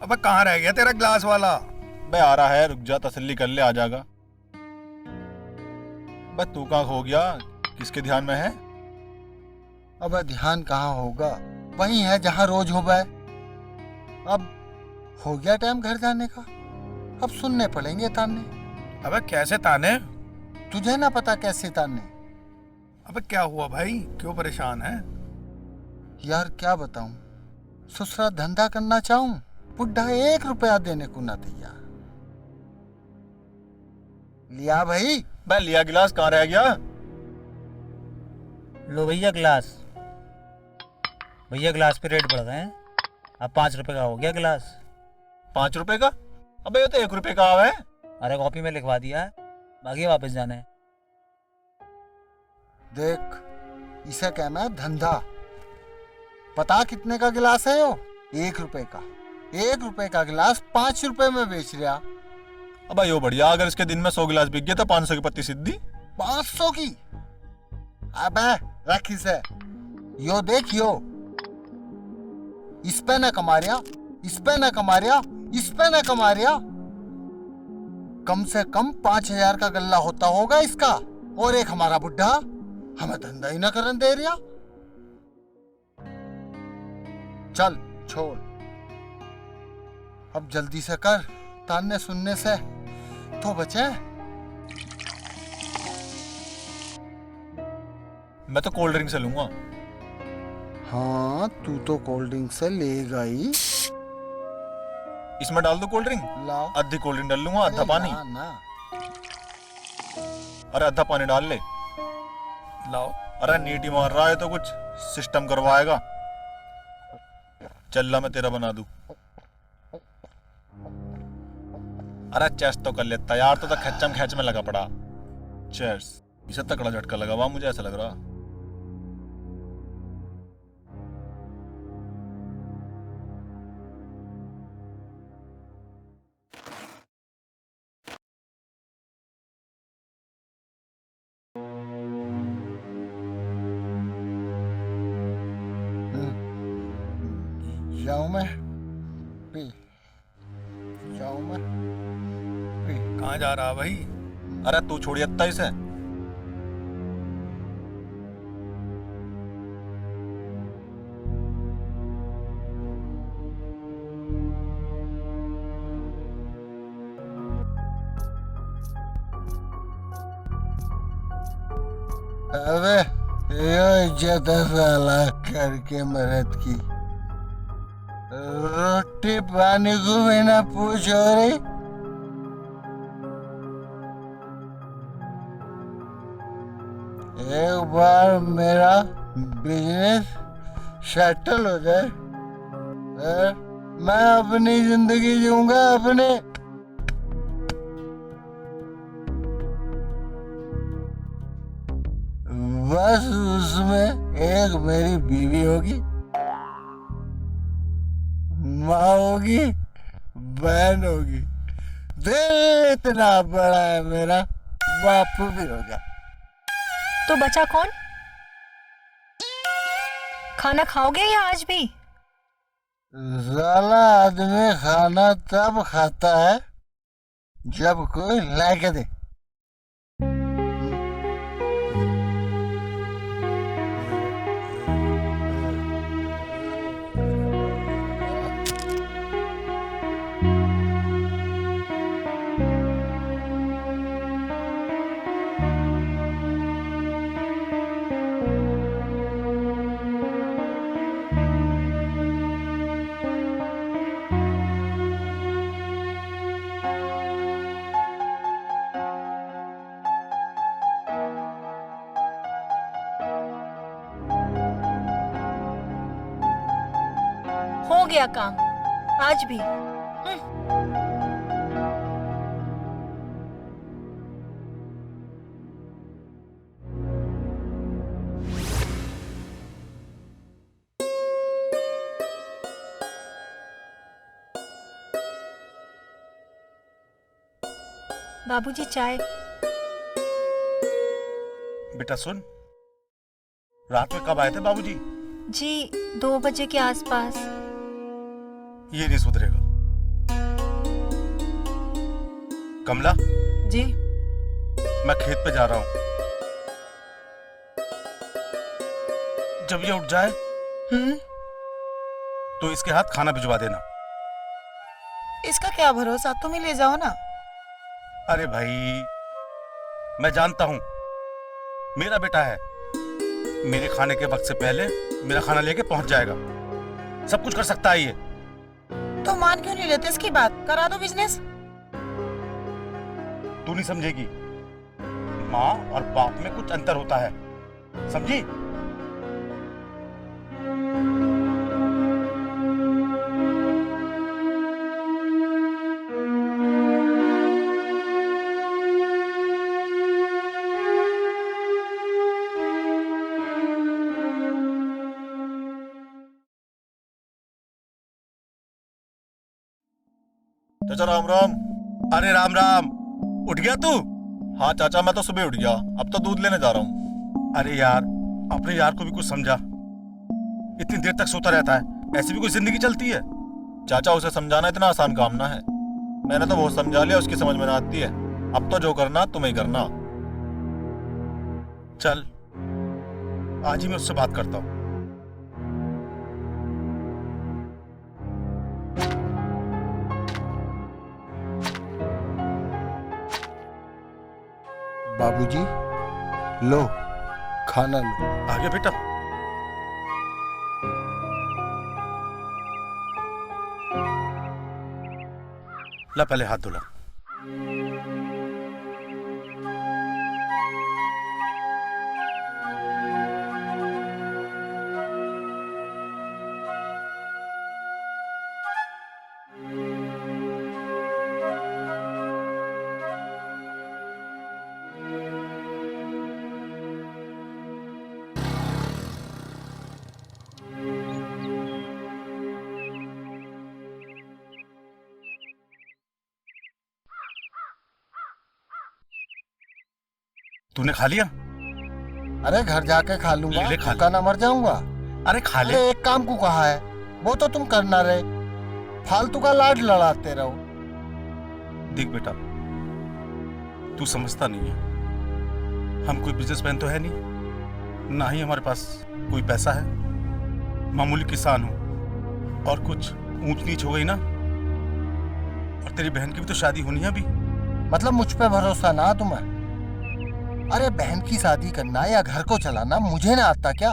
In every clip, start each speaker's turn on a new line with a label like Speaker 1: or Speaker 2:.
Speaker 1: अबे कहाँ रह गया तेरा ग्लास वाला?
Speaker 2: बे आ रहा है, रुक जा, तसल्ली कर ले, आ जाएगा। बे तू कहाँ खो गया? किसके ध्यान में है?
Speaker 3: अब ध्यान कहाँ होगा, वही है जहाँ रोज हो गए। अब हो गया टाइम घर जाने का, अब सुनने पड़ेंगे ताने।
Speaker 1: अबे कैसे ताने?
Speaker 3: तुझे ना पता कैसे ताने?
Speaker 1: अबे क्या हुआ भाई, क्यों परेशान है?
Speaker 3: यार क्या बताऊं, ससुरा धंधा करना चाहूं, बुढ़ा 1 रुपया देने को ना तैयार। लिया भाई?
Speaker 2: बे लिया गिलास, कहाँ रह गया?
Speaker 4: लो भैया गिलास। भैया गिलास पे रेट बढ़ गए हैं, अब 5 रुपए का हो गया गिलास।
Speaker 2: 5 रुपए का? अबे ये तो 1 रुपए का आवा है।
Speaker 4: अरे कॉपी में लिखवा दिया है, बाकी वापस जाना है।
Speaker 3: देख, इसे कहना है धंधा। पता कितने का गिलास है यो? 1 रुपए का। 1 रुपए का गिलास 5 रुपए में बेच रहा।
Speaker 2: अबे यो बढ़िया, अगर इसके दिन में 100 गिलास बिक गया तो 500 की पत्ती सीधी।
Speaker 3: 500 की? अबे रख इसे, यो देख यो, इस पे न कमा रिया, इस पे न कमा रिया, इस पे न कमा रिया। कम से कम 5,000 का गल्ला होता होगा इसका, और एक हमारा बुढ़ा हमें धंधा ही न करने दे रिया। चल छोड़, अब जल्दी से कर, ताने सुनने से तो बचे।
Speaker 2: मैं तो कोल्ड ड्रिंक से लूंगा।
Speaker 3: हाँ तू तो कोल्ड ड्रिंक से लेगा ही।
Speaker 2: इसमें डाल दो कोल्ड ड्रिंक?
Speaker 3: ला,
Speaker 2: आधी कोल्ड ड्रिंक डाल लूंगा, आधा पानी।
Speaker 3: ना, ना।
Speaker 2: अरे आधा पानी डाल ले।
Speaker 1: लाओ।
Speaker 2: अरे नीटी मार रहा है तो कुछ सिस्टम करवाएगा। चल ला, मैं तेरा बना दूं। अरे चेस्ट तो कर लेता यार, तो खच्चम खेच में लगा पड़ा। चेयर्स। इसे तकड़ा झटका लगा हुआ, मुझे ऐसा लग रहा।
Speaker 3: जाऊं मैं पी, जाऊं मैं पी।
Speaker 1: कहाँ जा रहा भाई?
Speaker 2: अरे तू छोड़ियत्ता इसे।
Speaker 3: अबे यो इज्जत है साला करके मरद की, रोटी पानी को भी ना पूछो रे। एक बार मेरा बिजनेस सेटल हो जाए, मैं अपनी जिंदगी जीऊंगा अपने। बस उसमें एक मेरी बीवी होगी, माँ होगी, बहन होगी, दिल इतना बड़ा है मेरा, बापू भी होगा।
Speaker 5: तो बचा कौन? खाना खाओगे या आज भी?
Speaker 3: साला आदमी खाना तब खाता है जब कोई लाके दे।
Speaker 5: हो गया काम आज भी। बाबूजी चाय।
Speaker 2: बेटा सुन, रात में कब आए थे बाबूजी?
Speaker 5: जी 2 बजे के आसपास।
Speaker 2: ये नहीं सुधरेगा।
Speaker 1: कमला,
Speaker 6: जी।
Speaker 1: मैं खेत पे जा रहा हूँ। जब ये उठ जाए तो इसके हाथ खाना भिजवा देना।
Speaker 6: इसका क्या भरोसा, तुम ही ले जाओ ना।
Speaker 1: अरे भाई, मैं जानता हूँ, मेरा बेटा है। मेरे खाने के वक्त से पहले मेरा खाना लेके पहुंच जाएगा। सब कुछ कर सकता है ये।
Speaker 6: तो मान क्यों नहीं लेते इसकी बात, करा दो बिजनेस।
Speaker 1: तू नहीं समझेगी। माँ और बाप में कुछ अंतर होता है, समझी?
Speaker 2: चाचा राम राम।
Speaker 1: अरे राम राम, उठ गया तू?
Speaker 2: हाँ चाचा, मैं तो सुबह उठ गया, अब तो दूध लेने जा रहा हूँ।
Speaker 1: अरे यार, अपने यार को भी कुछ समझा। इतनी देर तक सोता रहता है, ऐसी भी कोई जिंदगी चलती है?
Speaker 2: चाचा, उसे समझाना इतना आसान काम ना है। मैंने तो बहुत समझा लिया, उसकी समझ में ना आती है। अब तो जो करना तुम्हें ही करना।
Speaker 1: चल, आज ही मैं उससे बात करता हूँ।
Speaker 3: बाबूजी, लो खाना लो।
Speaker 1: आगे बेटा। ला, पहले हाथ धुला। तूने खा लिया?
Speaker 3: अरे घर जाके खा लूंगा,
Speaker 1: ले, खा ले।
Speaker 3: भूखा ना मर जाऊंगा।
Speaker 1: अरे खा ले।
Speaker 3: अरे एक काम को कहा है, वो तो तुम करना रहे, फालतू का लाड लड़ाते रहो।
Speaker 1: देख बेटा, तू समझता नहीं है। हम कोई बिजनेसमैन तो है नहीं, ना ही हमारे पास कोई पैसा है। मामूली किसान हूं, और कुछ ऊंच नीच हो गई ना, और तेरी बहन की भी तो शादी होनी है अभी।
Speaker 3: मतलब मुझ पे भरोसा ना तुम्हें? अरे बहन की शादी करना या घर को चलाना मुझे ना आता क्या?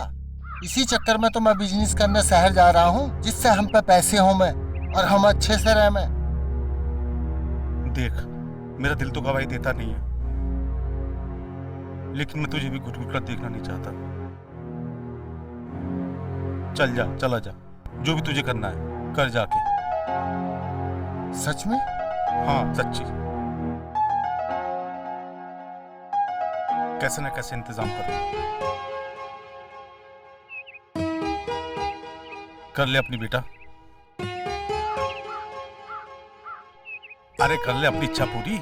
Speaker 3: इसी चक्कर में तो मैं बिजनेस करने शहर जा रहा हूँ, जिससे हम पे पैसे हो मैं और हम अच्छे से रह मैं।
Speaker 1: देख, मेरा दिल तो गवाही देता नहीं है, लेकिन मैं तुझे भी घुट-घुट कर देखना नहीं चाहता। चल जा, चला जा, जो भी तुझे करना है कर जाके।
Speaker 3: सच में?
Speaker 1: हाँ, सच्ची। कैसे न कैसे इंतजाम कर ले अपनी बेटा। अरे कर ले अपनी इच्छा पूरी।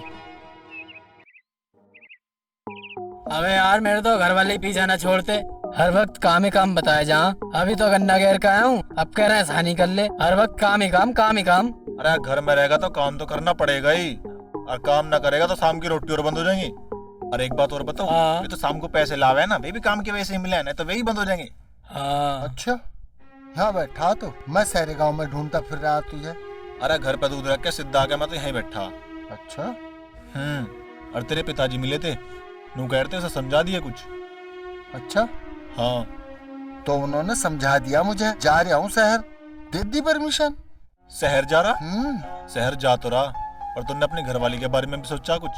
Speaker 7: अबे यार, मेरे तो घर वाले ही पीछा ना छोड़ते, हर वक्त काम ही काम बताए। जहाँ अभी तो गन्ना घेर का आया हूँ, अब कह रहे हैं सानी कर ले। हर वक्त काम ही काम, काम ही काम।
Speaker 2: अरे घर में रहेगा तो काम तो करना पड़ेगा ही, और काम ना करेगा तो शाम की रोटी और बंद हो जाएंगी। और एक बात और बताओ,
Speaker 7: हाँ।
Speaker 2: ये तो शाम को पैसे लावे है ना, वे भी काम के वजह से ही मिले हैं, नहीं तो वही बंद हो जाएंगे।
Speaker 7: हाँ।
Speaker 3: अच्छा, यहाँ बैठा तो मैं शहरी गांव में ढूंढता फिर रहा तुझे।
Speaker 2: अरे घर पे दूध रख के सीधा आ गया, मैं तो यहीं बैठा।
Speaker 3: अच्छा,
Speaker 2: और तेरे पिताजी मिले थे, नू कहते उसे समझा दिए कुछ।
Speaker 3: अच्छा,
Speaker 2: हाँ,
Speaker 3: तो उन्होंने समझा दिया मुझे, जा रहा हूँ शहर, दे दी परमिशन।
Speaker 2: शहर जा रहा? शहर जा तो रहा, और तुमने अपनी घरवाली के बारे में भी सोचा कुछ?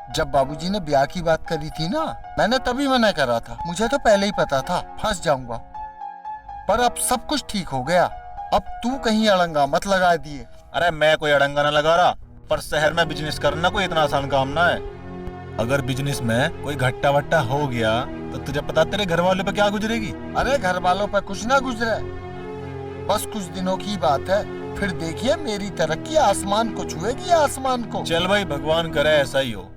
Speaker 3: जब बाबूजी ने ब्याह की बात करी थी ना, मैंने तभी मना करा था। मुझे तो पहले ही पता था फंस जाऊंगा, पर अब सब कुछ ठीक हो गया। अब तू कहीं अड़ंगा मत लगा दिए।
Speaker 2: अरे मैं कोई अड़ंगा ना लगा रहा, पर शहर में बिजनेस करना कोई इतना आसान काम ना है। अगर बिजनेस में कोई घट्टा वट्टा हो गया तो तुझे पता तेरे घर वालों पे क्या गुजरेगी?
Speaker 3: अरे घर वालों पे कुछ ना गुजरे, बस कुछ दिनों की बात है, फिर देखिए मेरी तरक्की आसमान को छुएगी, आसमान को।
Speaker 2: चल भाई, भगवान करे ऐसा ही हो।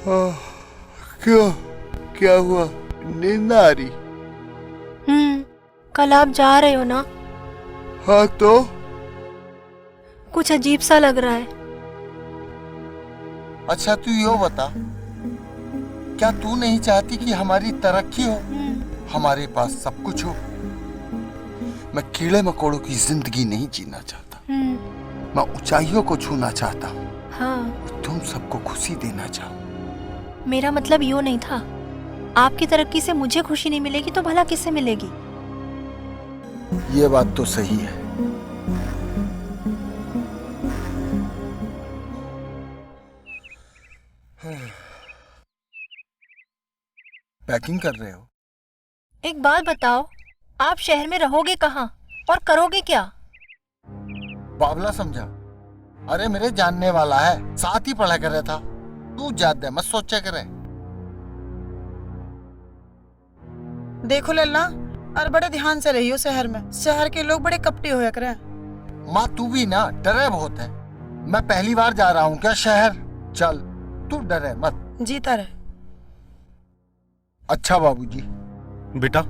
Speaker 3: क्यों, क्या हुआ? नींद ना आ रही?
Speaker 5: कल आप जा रहे हो ना?
Speaker 3: हाँ तो
Speaker 5: कुछ अजीब सा लग रहा है।
Speaker 3: अच्छा तू यो बता, क्या तू नहीं चाहती कि हमारी तरक्की हो, हमारे पास सब कुछ हो? मैं कीड़े मकोड़ों की जिंदगी नहीं जीना चाहता, मैं ऊंचाइयों को छूना चाहता हूँ।
Speaker 5: हाँ,
Speaker 3: तुम सबको खुशी देना चाहो।
Speaker 5: मेरा मतलब यूँ नहीं था। आपकी तरक्की से मुझे खुशी नहीं मिलेगी तो भला किससे मिलेगी?
Speaker 3: ये बात तो सही है। पैकिंग कर रहे हो?
Speaker 5: एक बात बताओ, आप शहर में रहोगे कहाँ और करोगे क्या?
Speaker 3: बाबला समझा? अरे मेरे जानने वाला है, साथ ही पढ़ा करे था। तू ज्यादा मत सोचा करे।
Speaker 6: देखो लल्ला, और बड़े ध्यान से रहियो शहर में। शहर के लोग बड़े कपटी होया करे।
Speaker 3: माँ तू भी ना डरे बहुत है। मैं पहली बार जा रहा हूँ क्या शहर? चल तू डरे मत।
Speaker 6: जीता रहे।
Speaker 3: अच्छा बाबूजी।
Speaker 1: बेटा,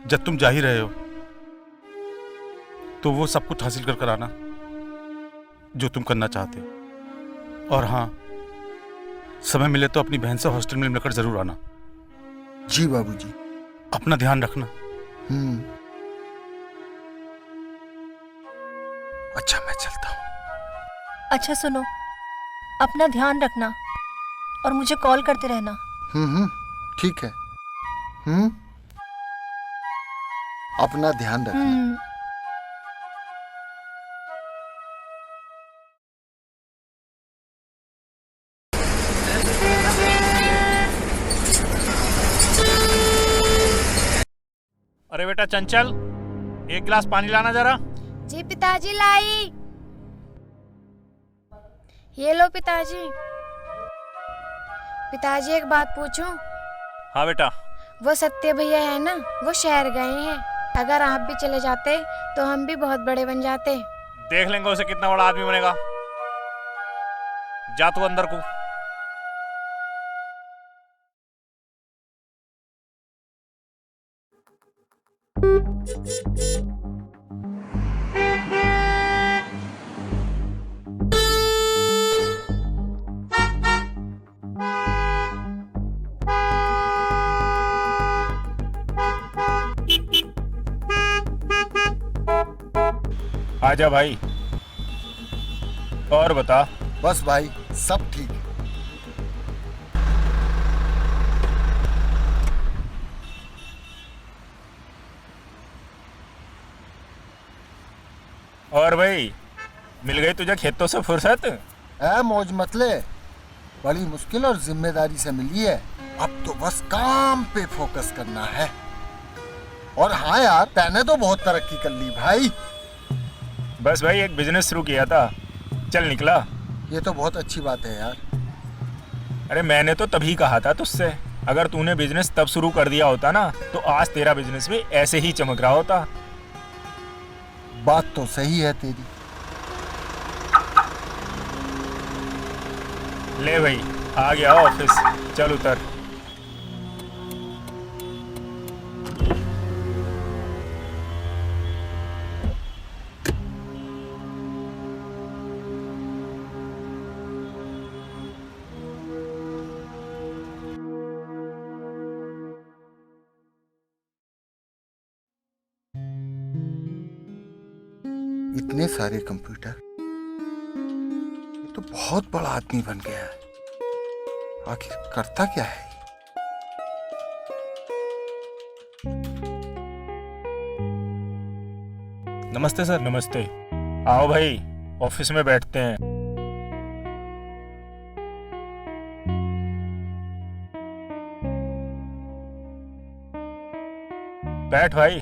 Speaker 1: जब तुम जा ही रहे हो तो वो सब कुछ हासिल कर आना जो तुम करना चाहते हो। और हाँ, समय मिले तो अपनी बहन से हॉस्टल में मिलकर जरूर आना।
Speaker 3: जी बाबूजी।
Speaker 1: अपना ध्यान रखना।
Speaker 3: अच्छा मैं चलता हूँ।
Speaker 5: अच्छा सुनो, अपना ध्यान रखना और मुझे कॉल करते रहना।
Speaker 3: ठीक है। अपना ध्यान रखना।
Speaker 8: अरे बेटा चंचल, एक गिलास पानी लाना जरा।
Speaker 9: जी पिताजी लाई। ये लो पिताजी। पिताजी एक बात पूछूं?
Speaker 8: हाँ बेटा।
Speaker 9: वो सत्य भैया है ना, वो शहर गए हैं। अगर आप भी चले जाते तो हम भी बहुत बड़े बन जाते।
Speaker 8: देख लेंगे उसे कितना बड़ा आदमी बनेगा। जा तू अंदर को। आजा भाई, और बता।
Speaker 3: बस भाई सब ठीक है।
Speaker 8: और भाई, मिल गई तुझे खेतों से फुर्सत?
Speaker 3: मौज मत ले, बड़ी मुश्किल और जिम्मेदारी से मिली है। अब तो बस काम पे फोकस करना है। और हाँ यार, तैने तो बहुत तरक्की कर ली भाई।
Speaker 8: बस भाई, एक बिजनेस शुरू किया था, चल निकला।
Speaker 3: ये तो बहुत अच्छी बात है यार।
Speaker 8: अरे मैंने तो तभी कहा था तुझसे, अगर तूने बिजनेस तब शुरू कर दिया होता ना तो आज तेरा बिजनेस भी ऐसे ही चमक रहा होता।
Speaker 3: बात तो सही है तेरी।
Speaker 8: ले भाई, आ गया ऑफिस, चल उतर।
Speaker 3: इतने सारे कंप्यूटर, ये तो बहुत बड़ा आदमी बन गया है। आखिर करता क्या है?
Speaker 8: नमस्ते सर। नमस्ते। आओ भाई, ऑफिस में बैठते हैं। बैठ भाई,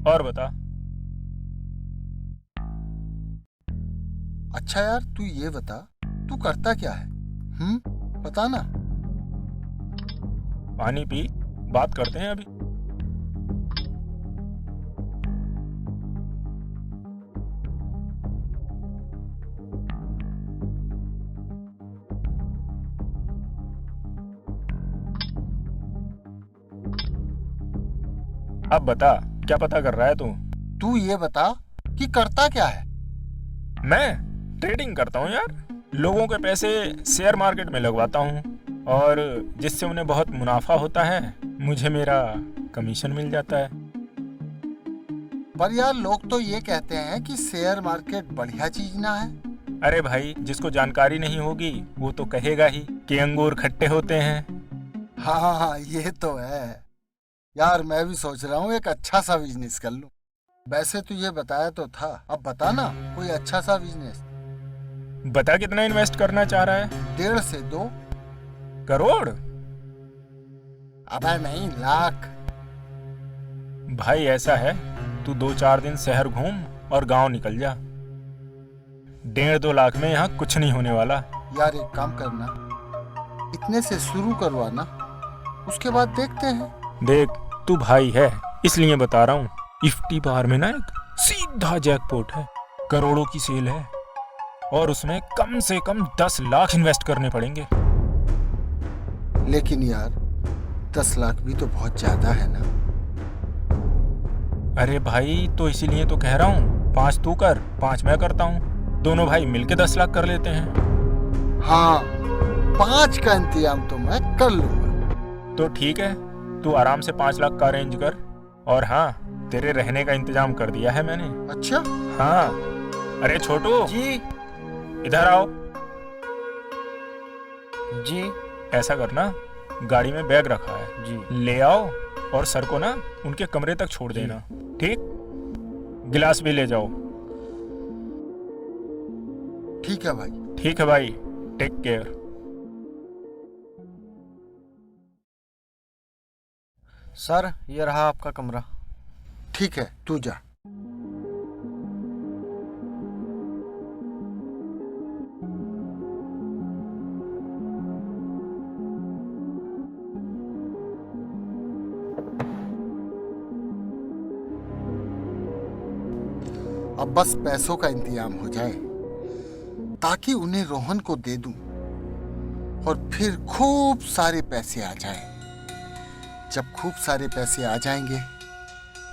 Speaker 8: और बता।
Speaker 3: अच्छा यार, तू ये बता, तू करता क्या है? बता ना।
Speaker 8: पानी पी, बात करते हैं अभी। अब बता, क्या पता कर रहा है तू?
Speaker 3: तू ये बता कि करता क्या है?
Speaker 8: मैं ट्रेडिंग करता हूँ यार। लोगों के पैसे शेयर मार्केट में लगवाता हूँ और जिससे उन्हें बहुत मुनाफा होता है, मुझे मेरा कमीशन मिल जाता है।
Speaker 3: पर यार लोग तो ये कहते हैं कि शेयर मार्केट बढ़िया चीज ना है।
Speaker 8: अरे भाई, जिसको जानकारी नहीं होगी वो तो कहेगा ही कि अंगूर खट्टे होते हैं।
Speaker 3: हाँ ये तो है यार। मैं भी सोच रहा हूँ एक अच्छा सा बिजनेस कर लूं। वैसे तू ये बताया तो था, अब बता ना कोई अच्छा सा बिजनेस।
Speaker 8: बता कितना इन्वेस्ट करना चाह रहा है?
Speaker 3: 1.5 से 2
Speaker 8: करोड़?
Speaker 3: अबे नहीं, लाख।
Speaker 8: भाई ऐसा है, तू 2-4 दिन शहर घूम और गांव निकल जा। 1.5-2 लाख में यहाँ कुछ नहीं होने वाला।
Speaker 3: यार एक काम करना, इतने से शुरू करवाना, उसके बाद देखते हैं।
Speaker 8: देख, तू भाई है इसलिए बता रहा हूँ। इफ्टी बार में ना एक सीधा जैकपॉट है, करोड़ों की सेल है और उसमें कम से कम 10 लाख इन्वेस्ट करने पड़ेंगे।
Speaker 3: लेकिन यार 10 लाख भी तो बहुत ज्यादा है ना।
Speaker 8: अरे भाई, तो इसीलिए तो कह रहा हूँ 5 तू कर, 5 मैं करता हूँ। दोनों भाई मिलके 10 लाख कर लेते हैं।
Speaker 3: हाँ, 5 का इंतजाम तो मैं कर लूंगा।
Speaker 8: तो ठीक है, तू आराम से 5 लाख का अरेंज कर। और हाँ, तेरे रहने का इंतजाम कर दिया है मैंने।
Speaker 3: अच्छा?
Speaker 8: हाँ। अरे छोटू
Speaker 4: जी
Speaker 8: इधर आओ।
Speaker 4: जी
Speaker 8: ऐसा करना, गाड़ी में बैग रखा है,
Speaker 4: जी
Speaker 8: ले आओ और सर को ना उनके कमरे तक छोड़ देना। ठीक? गिलास भी ले जाओ।
Speaker 3: ठीक है भाई।
Speaker 8: ठीक है भाई, टेक केयर।
Speaker 4: सर, ये रहा आपका कमरा।
Speaker 3: ठीक है, तू जा। अब बस पैसों का इंतजाम हो जाए ताकि उन्हें रोहन को दे दूं और फिर खूब सारे पैसे आ जाएं। जब खूब सारे पैसे आ जाएंगे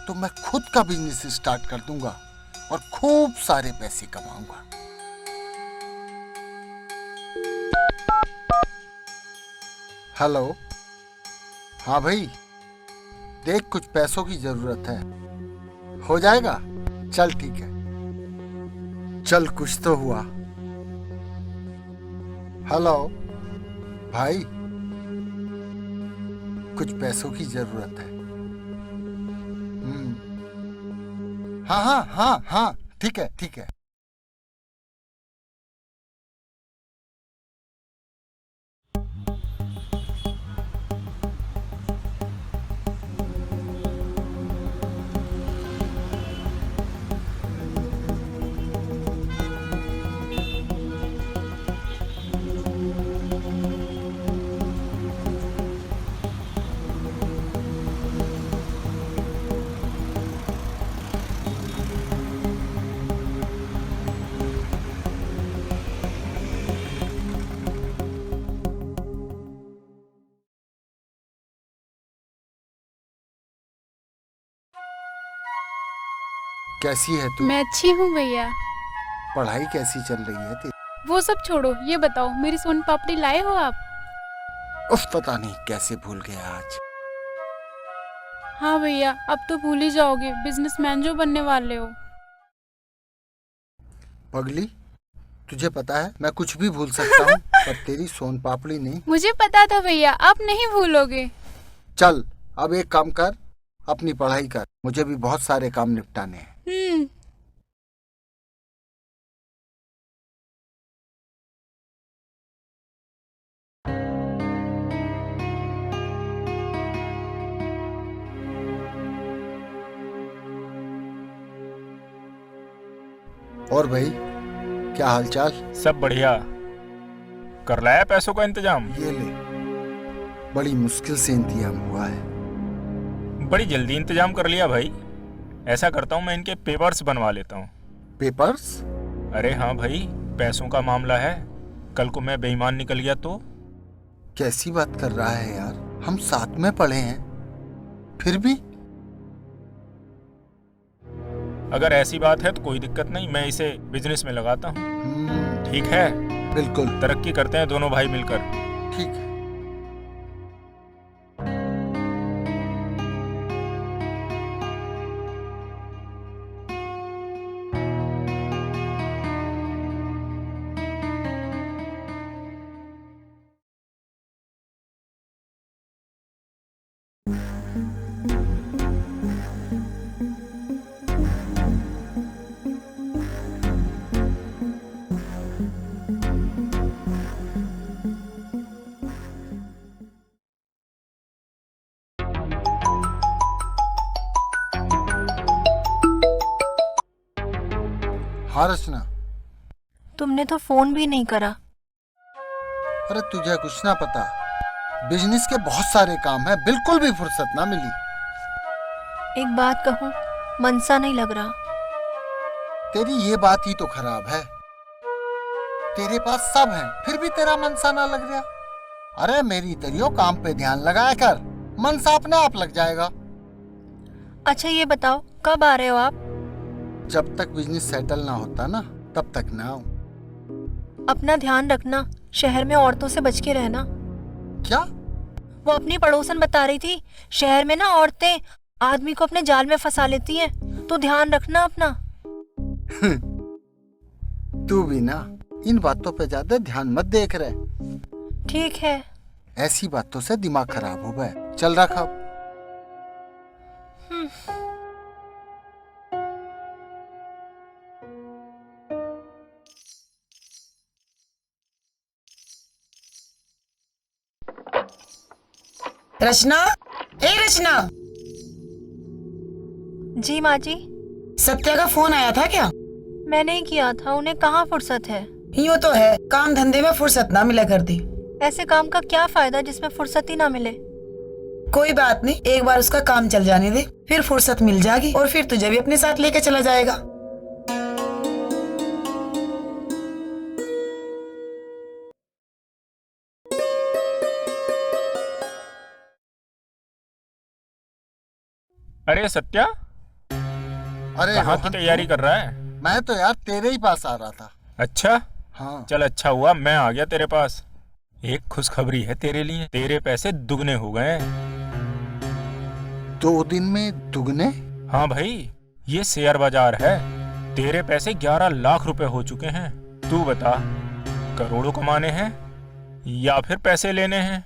Speaker 3: तो मैं खुद का बिजनेस स्टार्ट कर दूंगा और खूब सारे पैसे कमाऊंगा। हेलो। हाँ भाई, देख कुछ पैसों की जरूरत है। हो जाएगा? चल ठीक है। चल कुछ तो हुआ। हेलो भाई, कुछ पैसों की जरूरत है। हाँ हाँ हाँ हाँ, ठीक है ठीक है। कैसी है तू?
Speaker 10: मैं अच्छी हूँ भैया।
Speaker 3: पढ़ाई कैसी चल रही है तेरी?
Speaker 10: वो सब छोड़ो, ये बताओ मेरी सोन पापड़ी लाए हो आप?
Speaker 3: उफ, पता नहीं कैसे भूल गया आज।
Speaker 10: हाँ भैया, अब तो भूल ही जाओगे, बिजनेसमैन जो बनने वाले हो।
Speaker 3: पगली, तुझे पता है मैं कुछ भी भूल सकता हूँ पर तेरी सोन पापड़ी नहीं।
Speaker 10: मुझे पता था भैया, आप नहीं भूलोगे।
Speaker 3: चल अब एक काम कर, अपनी पढ़ाई कर, मुझे भी बहुत सारे काम निपटाने हैं। और भाई, क्या हालचाल?
Speaker 8: सब बढ़िया। कर लाया पैसों का इंतजाम?
Speaker 3: ये ले, बड़ी मुश्किल से इंतजाम हुआ है।
Speaker 8: बड़ी जल्दी इंतजाम कर लिया भाई। ऐसा करता हूँ, मैं इनके पेपर्स बनवा लेता हूँ।
Speaker 3: पेपर्स?
Speaker 8: अरे हाँ भाई, पैसों का मामला है, कल को मैं बेईमान निकल गया तो?
Speaker 3: कैसी बात कर रहा है यार, हम साथ में पढ़े हैं। फिर भी
Speaker 8: अगर ऐसी बात है तो कोई दिक्कत नहीं, मैं इसे बिजनेस में लगाता हूँ। ठीक है,
Speaker 3: बिल्कुल
Speaker 8: तरक्की करते हैं दोनों भाई मिलकर।
Speaker 3: ठीक है। हाँ रचना,
Speaker 5: तुमने तो फोन भी नहीं करा।
Speaker 3: अरे तुझे कुछ ना पता, बिजनेस के बहुत सारे काम है, बिल्कुल भी फुर्सत ना मिली।
Speaker 5: एक बात कहूँ, मनसा नहीं लग रहा।
Speaker 3: तेरी ये बात ही तो खराब है, तेरे पास सब है फिर भी तेरा मनसा ना लग रहा। अरे मेरी तरियो काम पे ध्यान लगाया कर, मनसा अपने आप लग जाएगा।
Speaker 5: अच्छा ये बताओ, कब आ रहे हो आप?
Speaker 3: जब तक बिजनेस सेटल ना होता ना, तब तक ना आऊं।
Speaker 5: अपना ध्यान रखना, शहर में औरतों से बच के रहना।
Speaker 3: क्या?
Speaker 5: वो अपनी पड़ोसन बता रही थी, शहर में ना औरतें आदमी को अपने जाल में फंसा लेती हैं, तो ध्यान रखना अपना।
Speaker 3: तू भी ना इन बातों पे ज्यादा ध्यान मत देख रहे।
Speaker 5: ठीक है।
Speaker 3: ऐसी बातों से दिमाग खराब हो गए। चल रख अब।
Speaker 6: रचना, ए रचना।
Speaker 5: जी माँ जी।
Speaker 6: सत्या का फोन आया था क्या?
Speaker 5: मैंने ही किया था, उन्हें कहाँ फुर्सत है।
Speaker 6: यूँ तो है, काम धंधे में फुर्सत ना मिला करती।
Speaker 5: ऐसे काम का क्या फायदा जिसमें फुर्सत ही ना मिले।
Speaker 6: कोई बात नहीं, एक बार उसका काम चल जाने दे, फिर फुर्सत मिल जाएगी और फिर तुझे भी अपने साथ लेके चला जाएगा।
Speaker 8: अरे सत्या,
Speaker 3: अरे
Speaker 8: कहाँ की
Speaker 3: रोहन,
Speaker 8: तैयारी कर रहा है?
Speaker 3: मैं तो यार तेरे ही पास आ रहा था।
Speaker 8: अच्छा,
Speaker 3: हाँ।
Speaker 8: चल अच्छा हुआ मैं आ गया तेरे पास। एक खुशखबरी है तेरे लिए, तेरे पैसे दुगने हो गए।
Speaker 3: 2 दिन में दुगने?
Speaker 8: हाँ भाई, ये शेयर बाजार है। तेरे पैसे 11 लाख रुपए हो चुके हैं। तू बता, करोड़ों कमाने हैं या फिर पैसे लेने हैं?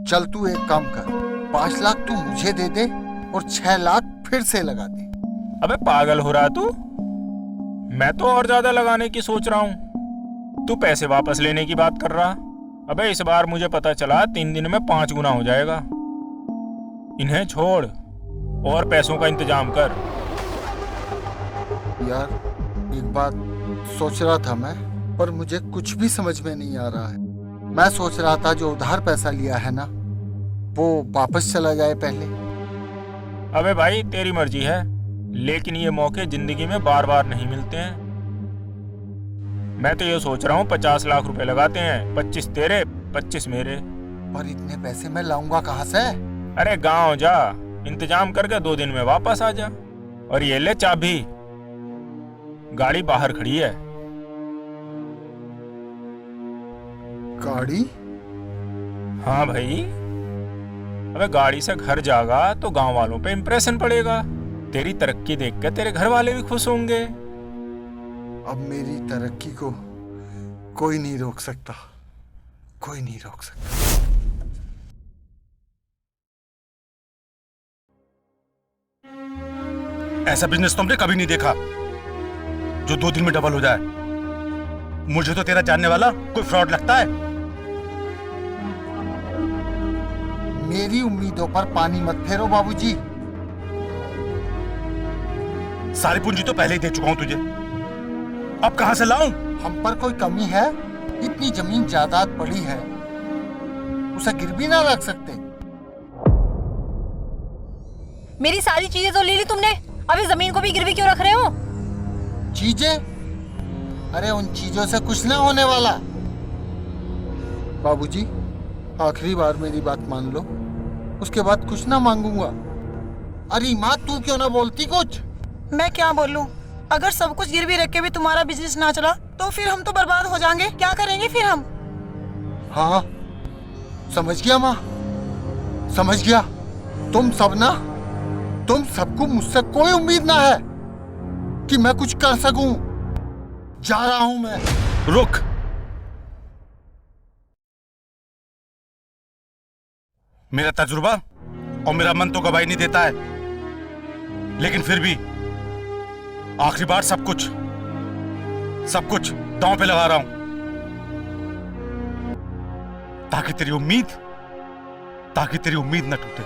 Speaker 3: चल तू एक काम कर, 5 लाख तू मुझे दे दे और 6 लाख फिर से लगा दे।
Speaker 8: अबे पागल हो रहा तू? मैं तो और ज्यादा लगाने की सोच रहा हूँ, तू पैसे वापस लेने की बात कर रहा। अबे इस बार मुझे पता चला 3 दिन में 5 गुना हो जाएगा। इन्हें छोड़ और पैसों का इंतजाम कर।
Speaker 3: यार एक बात सोच रहा था मैं, पर मुझे कुछ भी समझ में नहीं आ रहा है। मैं सोच रहा था जो उधार पैसा लिया है ना, वो वापस चला जाए पहले।
Speaker 8: अबे भाई तेरी मर्जी है, लेकिन ये मौके जिंदगी में बार बार नहीं मिलते हैं। मैं तो ये सोच रहा हूँ 50 लाख रुपए लगाते हैं, 25 तेरे 25 मेरे।
Speaker 3: पर इतने पैसे मैं लाऊंगा कहाँ से?
Speaker 8: अरे गांव जा, इंतजाम करके 2 दिन में वापस आ जा। और ये ले चाबी, गाड़ी बाहर खड़ी है।
Speaker 3: गाड़ी?
Speaker 8: हाँ भाई, अबे गाड़ी से घर जागा तो गांव वालों पे इम्प्रेशन पड़ेगा। तेरी तरक्की देख के तेरे घर वाले भी खुश होंगे।
Speaker 3: अब मेरी तरक्की को कोई नहीं रोक सकता, कोई नहीं रोक सकता।
Speaker 1: ऐसा बिजनेस तो हमने कभी नहीं देखा जो 2 दिन में डबल हो जाए। मुझे तो तेरा जानने वाला कोई फ्रॉड लगता है।
Speaker 3: मेरी उम्मीदों पर पानी मत फेरो बाबूजी।
Speaker 1: सारी पूंजी तो पहले ही दे चुका हूं तुझे, अब कहां से लाऊं?
Speaker 3: हम पर कोई कमी है? इतनी जमीन जायदाद पड़ी है, उसे गिरवी ना रख सकते?
Speaker 5: मेरी सारी चीजें तो ले ली तुमने, अभी जमीन को भी गिरवी क्यों रख रहे हो?
Speaker 3: चीजें? अरे उन चीजों से कुछ ना होने वाला। बाबूजी, आखिरी बार मेरी बात मान लो, उसके बाद कुछ ना मांगूंगा। अरे माँ, तू क्यों ना बोलती कुछ?
Speaker 6: मैं क्या बोलूं? अगर सब कुछ गिरवी रख के भी तुम्हारा बिजनेस ना चला तो फिर हम तो बर्बाद हो जाएंगे। क्या करेंगे फिर हम?
Speaker 3: हाँ, समझ गया माँ, समझ गया। तुम सबको मुझसे कोई उम्मीद ना है कि मैं कुछ कर सकूं। जा रहा हूं मैं।
Speaker 1: रुक। मेरा तजुर्बा और मेरा मन तो गवाही नहीं देता है, लेकिन फिर भी आखिरी बार सब कुछ दांव पे लगा रहा हूं, ताकि तेरी उम्मीद न टूटे,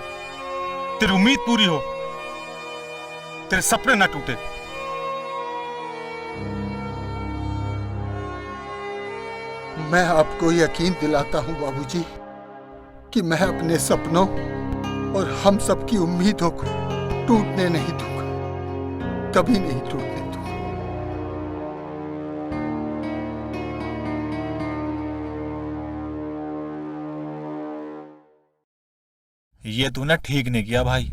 Speaker 1: तेरी उम्मीद पूरी हो, तेरे सपने न टूटे।
Speaker 3: मैं आपको यकीन दिलाता हूं बाबूजी कि मैं अपने सपनों और हम सबकी उम्मीदों को टूटने नहीं दूंगा, कभी नहीं टूटने दूंगा।
Speaker 2: ये तूने ठीक नहीं किया भाई।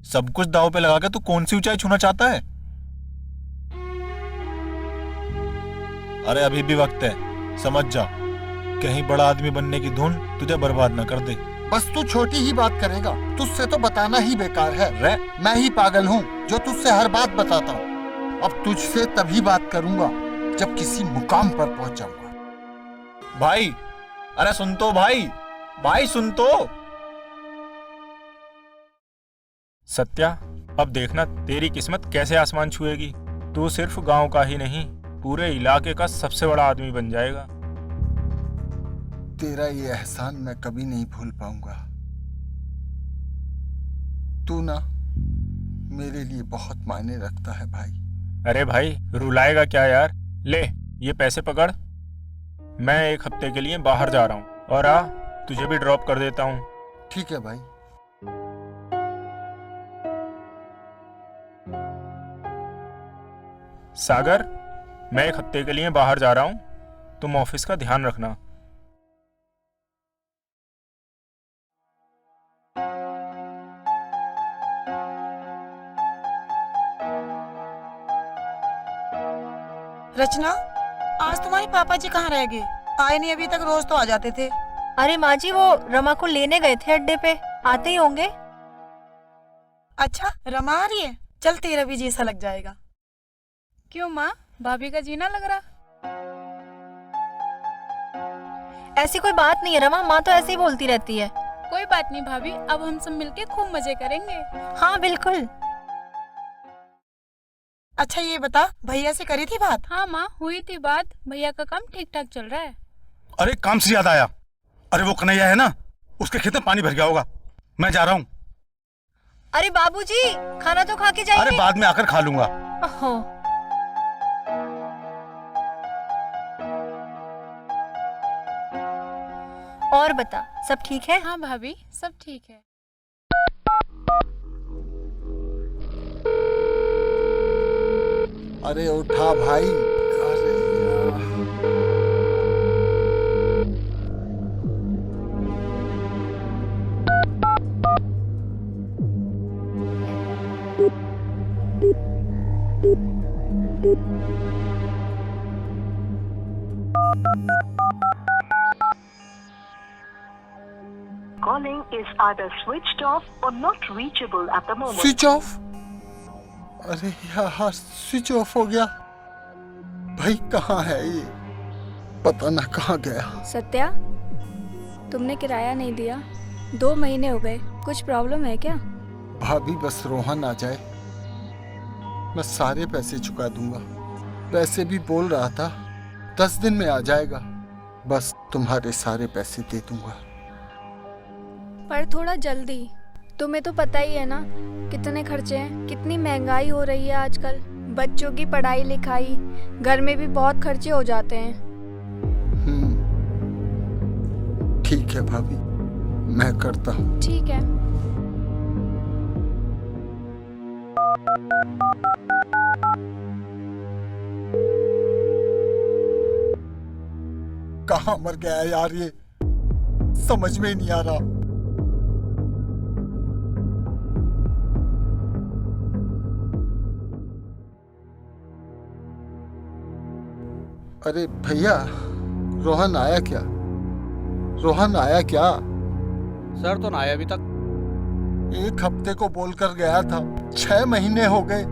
Speaker 2: सब कुछ दांव पे लगा के तू कौन सी ऊंचाई छूना चाहता है? अरे अभी भी वक्त है, समझ जा। कहीं बड़ा आदमी बनने की धुन तुझे बर्बाद ना कर दे।
Speaker 3: बस तू छोटी ही बात करेगा, तुझसे तो बताना ही बेकार है।
Speaker 2: रे
Speaker 3: मैं ही पागल हूँ जो तुझसे हर बात बताता हूँ। अब तुझसे तभी बात करूंगा जब किसी मुकाम पर पहुंच जाऊंगा।
Speaker 2: भाई, अरे सुन तो भाई सुन तो।
Speaker 8: सत्या, अब देखना तेरी किस्मत कैसे आसमान छुएगी। तू सिर्फ गांव का ही नहीं, पूरे इलाके का सबसे बड़ा आदमी बन जाएगा।
Speaker 3: तेरा ये एहसान मैं कभी नहीं भूल पाऊंगा। तू ना मेरे लिए बहुत मायने रखता है भाई।
Speaker 8: अरे भाई, रुलाएगा क्या यार? ले ये पैसे पकड़। मैं 1 हफ्ते के लिए बाहर जा रहा हूँ, और तुझे भी ड्रॉप कर देता हूँ।
Speaker 3: ठीक है भाई।
Speaker 8: सागर, मैं 1 हफ्ते के लिए बाहर जा रहा हूँ, तुम ऑफिस का ध्यान रखना।
Speaker 6: रचना, आज तुम्हारे पापा जी कहाँ रह गए? आए नहीं अभी तक, रोज तो आ जाते थे।
Speaker 5: अरे माँ जी, वो रमा को लेने गए थे अड्डे पे, आते ही होंगे।
Speaker 6: अच्छा, रमा आ रही है? चल तेरा भी जी सा लग जाएगा।
Speaker 10: क्यों माँ, भाभी का जीना लग रहा?
Speaker 5: ऐसी कोई बात नहीं है रमा, माँ तो ऐसे ही बोलती रहती है।
Speaker 10: कोई बात नहीं भाभी, अब हम सब मिलके खूब मजे करेंगे।
Speaker 5: हाँ बिल्कुल।
Speaker 6: अच्छा ये बता, भैया से करी थी बात?
Speaker 10: हाँ माँ, हुई थी बात। भैया का काम ठीक ठाक चल रहा है।
Speaker 1: अरे काम से याद आया, अरे वो कन्हैया है ना, उसके खेत में पानी भर गया होगा, मैं जा रहा हूँ।
Speaker 5: अरे बाबूजी, खाना तो खा के जाइए।
Speaker 1: अरे बाद में आकर खा लूंगा।
Speaker 5: ओहो। और बता, सब ठीक है?
Speaker 10: हाँ भाभी, सब ठीक है।
Speaker 3: अरे उठा भाई। अरे यार।
Speaker 11: Calling is either switched off or not reachable at the moment.
Speaker 3: Switch off? अरे यार, स्विच ऑफ हो गया। भाई कहाँ है ये? पता ना कहाँ गया।
Speaker 12: सत्या, तुमने किराया नहीं दिया, 2 महीने हो गए। कुछ प्रॉब्लम है क्या?
Speaker 3: भाभी बस रोहन आ जाए, मैं सारे पैसे चुका दूंगा। पैसे भी बोल रहा था 10 दिन में आ जाएगा, बस तुम्हारे सारे पैसे दे दूंगा।
Speaker 12: पर थोड़ा जल्दी। तुम्हें तो पता ही है ना कितने खर्चे हैं, कितनी महंगाई हो रही है आजकल। बच्चों की पढ़ाई लिखाई, घर में भी बहुत खर्चे हो जाते हैं।
Speaker 3: ठीक है भाभी, मैं करता हूँ।
Speaker 12: ठीक है।
Speaker 3: कहाँ मर गया यार ये, समझ में ही नहीं आ रहा। अरे भैया, रोहन आया क्या? रोहन आया क्या?
Speaker 13: सर तो ना आया अभी तक।
Speaker 3: 1 हफ्ते को बोलकर गया था, 6 महीने हो गए,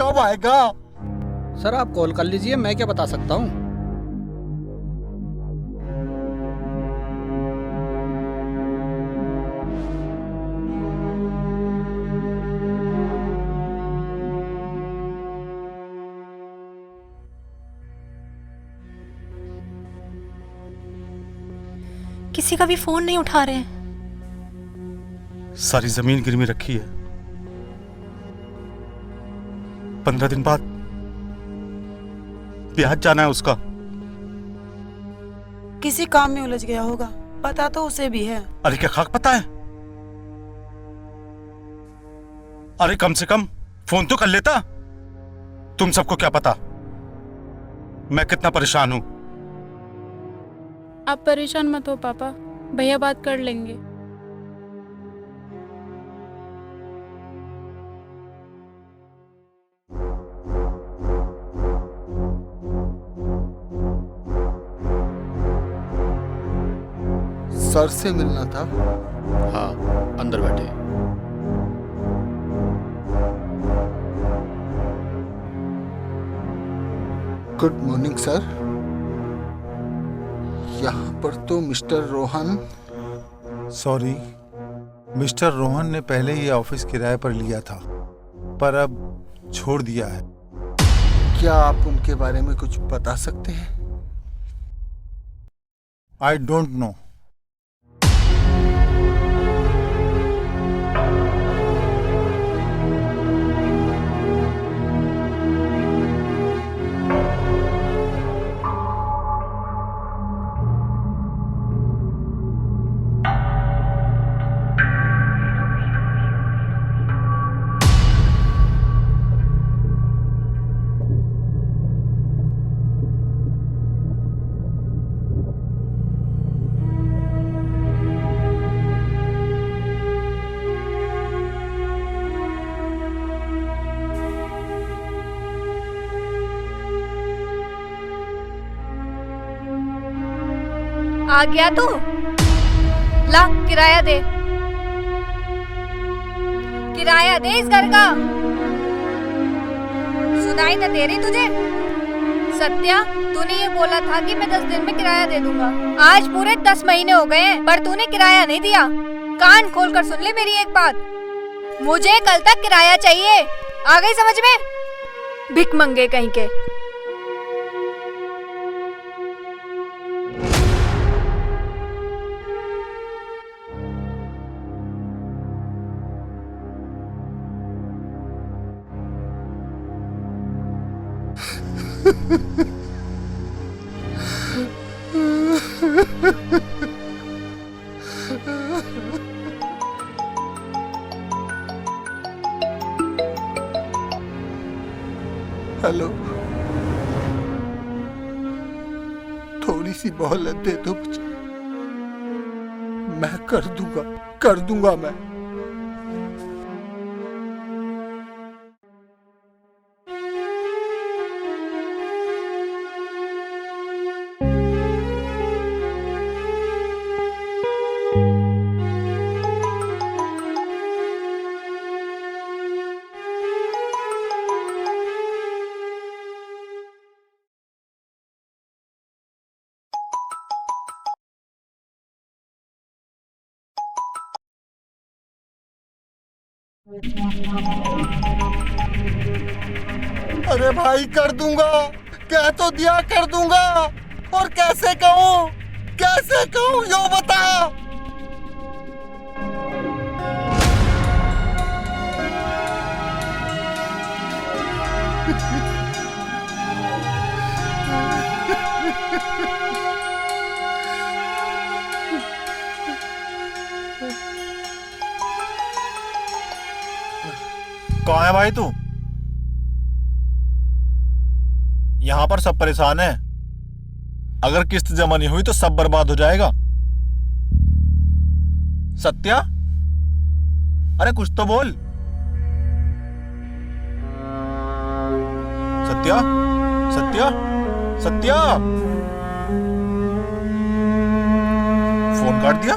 Speaker 3: कब आएगा?
Speaker 13: सर आप कॉल कर लीजिए, मैं क्या बता सकता हूँ।
Speaker 5: किसी का भी फोन नहीं उठा रहे हैं।
Speaker 1: सारी जमीन गिरवी रखी है। 15 दिन बाद ब्याज जाना है उसका।
Speaker 6: किसी काम में उलझ गया होगा, पता तो उसे भी है।
Speaker 1: अरे क्या खाक पता है? अरे कम से कम फोन तो कर लेता। तुम सबको क्या पता मैं कितना परेशान हूं।
Speaker 10: आप परेशान मत हो पापा, भैया बात कर लेंगे।
Speaker 3: सर से मिलना था।
Speaker 13: हाँ, अंदर बैठे।
Speaker 3: Good morning sir. यहाँ पर तो mister Rohan.
Speaker 14: Sorry, mister Rohan ने पहले ही ऑफिस किराए पर लिया था, पर अब छोड़ दिया है।
Speaker 3: क्या आप उनके बारे में कुछ बता सकते हैं?
Speaker 14: I don't know.
Speaker 12: आ गया तू? ला किराया दे, किराया दे इस घर का। सुनाई न दे रही तुझे? सत्या, तूने ये बोला था कि मैं 10 दिन में किराया दे दूंगा। आज पूरे 10 महीने हो गए हैं, पर तूने किराया नहीं दिया। कान खोल कर सुन ले मेरी एक बात, मुझे कल तक किराया चाहिए। आ गई समझ में? भिख मंगे कहीं के।
Speaker 3: हेलो, थोड़ी सी मोहलत दे दो मुझे, मैं कर दूंगा मैं। अरे भाई कर दूंगा, कह तो दिया कर दूंगा, और कैसे कहूँ यो बता।
Speaker 2: कहाँ है भाई तू? यहाँ पर सब परेशान है। अगर किस्त जमा नहीं हुई तो सब बर्बाद हो जाएगा। सत्या, अरे कुछ तो बोल। सत्या, सत्या, सत्या।
Speaker 1: फोन काट दिया?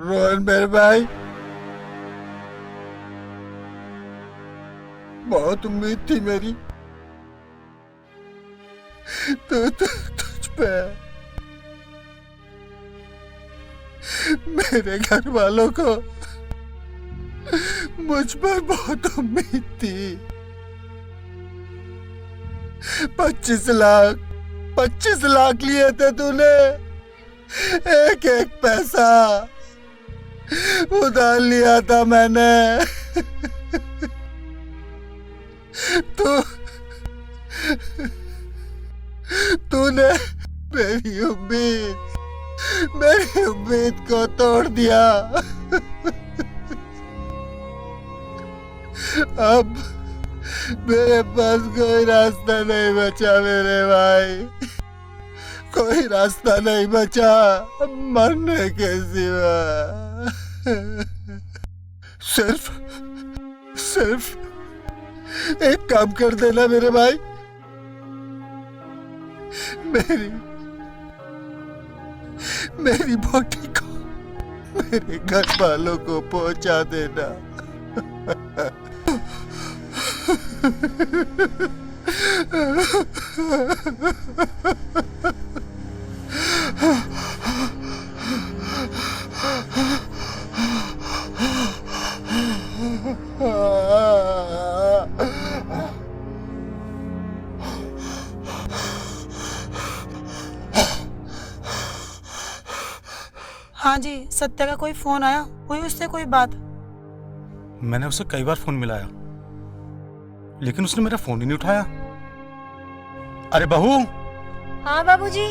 Speaker 3: रोहन मेरे भाई, बहुत उम्मीद थी मेरी तुझ पे। मेरे घर वालों को मुझ पर बहुत उम्मीद थी। 25 लाख लिए थे तूने, एक एक पैसा उधार लिया था मैंने। तूने मेरी उम्मीद को तोड़ दिया। अब मेरे पास कोई रास्ता नहीं बचा मेरे भाई, कोई रास्ता नहीं बचा मरने के सिवा। सिर्फ एक काम कर देना मेरे भाई, मेरी बॉडी को मेरे घर वालों को पहुंचा देना।
Speaker 6: हाँ जी, सत्या का कोई फोन आया? हुई उससे कोई बात?
Speaker 1: मैंने उसे कई बार फोन मिलाया, लेकिन उसने मेरा फोन ही नहीं उठाया। अरे बहू।
Speaker 5: हाँ बाबूजी।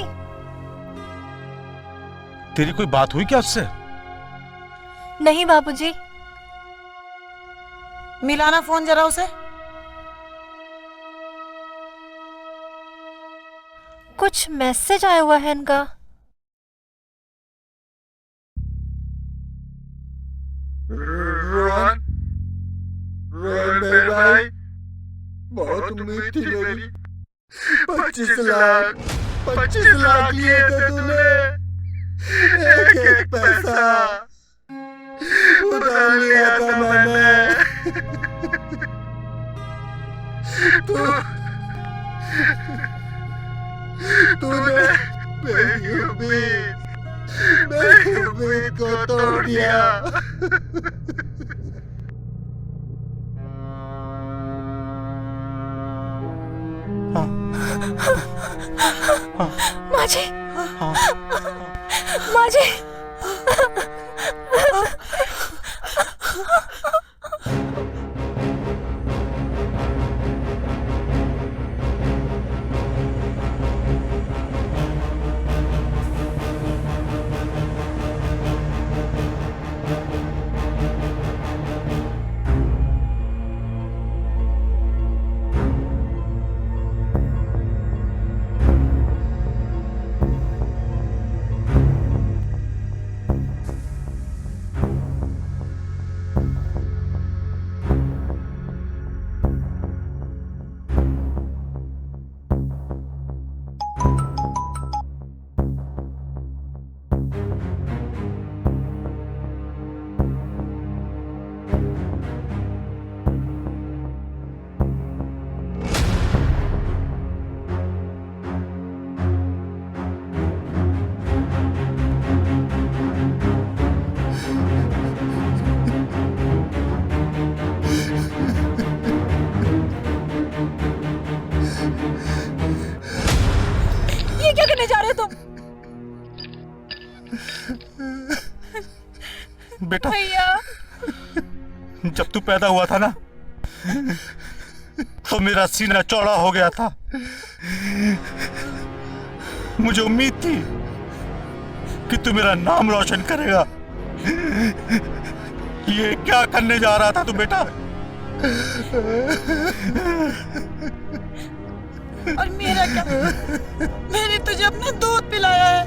Speaker 1: तेरी कोई बात हुई क्या उससे?
Speaker 5: नहीं बाबूजी।
Speaker 6: मिलाना फोन जरा उसे।
Speaker 5: कुछ मैसेज आया हुआ है इनका।
Speaker 3: रोहन, रोहन मेरे भाई, बहुत उम्मीद थी मेरी। 25 लाख लिए थे तूने, एक एक पैसा उधार लिया था मैंने। तूने मेरी उम्मीद को तोड़ दिया।
Speaker 5: माजी, माजी, ये क्या करने जा रहे हो तुम?
Speaker 1: बेटा,
Speaker 5: भैया,
Speaker 1: जब तू पैदा हुआ था ना, तो मेरा सीना चौड़ा हो गया था। मुझे उम्मीद थी कि तू मेरा नाम रोशन करेगा। ये क्या करने जा रहा था तू बेटा?
Speaker 6: और मेरा क्या? मैंने तुझे अपना दूध पिलाया है।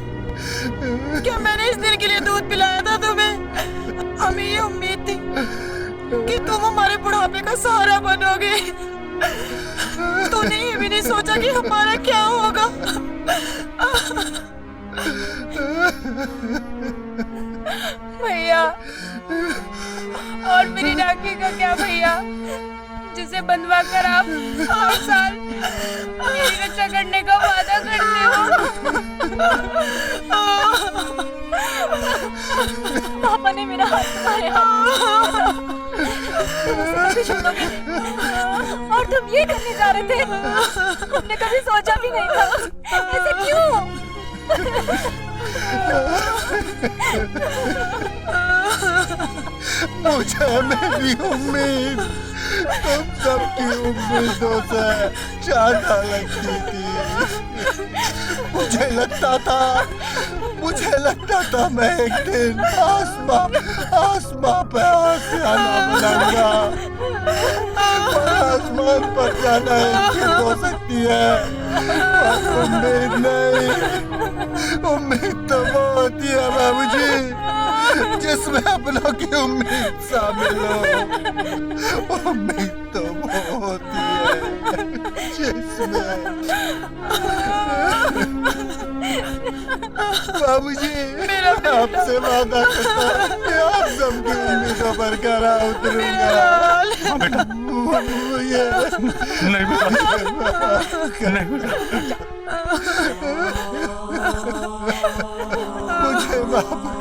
Speaker 6: क्या मैंने इस दिन के लिए दूध पिलाया था तुम्हें? हमें ये उम्मीद थी कि तुम हमारे बुढ़ापे का सहारा बनोगे। तूने ये भी नहीं सोचा कि हमारा क्या होगा।
Speaker 10: भैया, और मेरी राखी का क्या भैया, जिसे बंधवा कर आप हर साल मेरी रक्षा करने का वादा करते हो?
Speaker 5: पापा ने मेरा हाथ तुम्हारे हाथ में छोड़ोगे नहीं। और तुम ये करने जा रहे थे, हमने कभी सोचा भी नहीं था। ऐसे क्यों?
Speaker 3: मुझे मेरी उम्मीद तुम सबकी उम्मीदों से ज्यादा लगती थी। मुझे लगता था मैं एक दिन आसमां पे आशियाना बनाऊंगा। आसमान पर जाना मुमकिन हो सकती है, पर उम्मीद नहीं। उम्मीद तो वो होती है बाबूजी जिसमें अपनों की उम्मीद शामिल हो। उम्मीद तो वो होती है जिसमें बाबूजी आपसे वादा करता कि आप सबकी उम्मीदों पर खरा उतरूंगा।
Speaker 1: हाँ बेटा, नहीं बेटा, नहीं बेटा,
Speaker 3: मुझे बाबू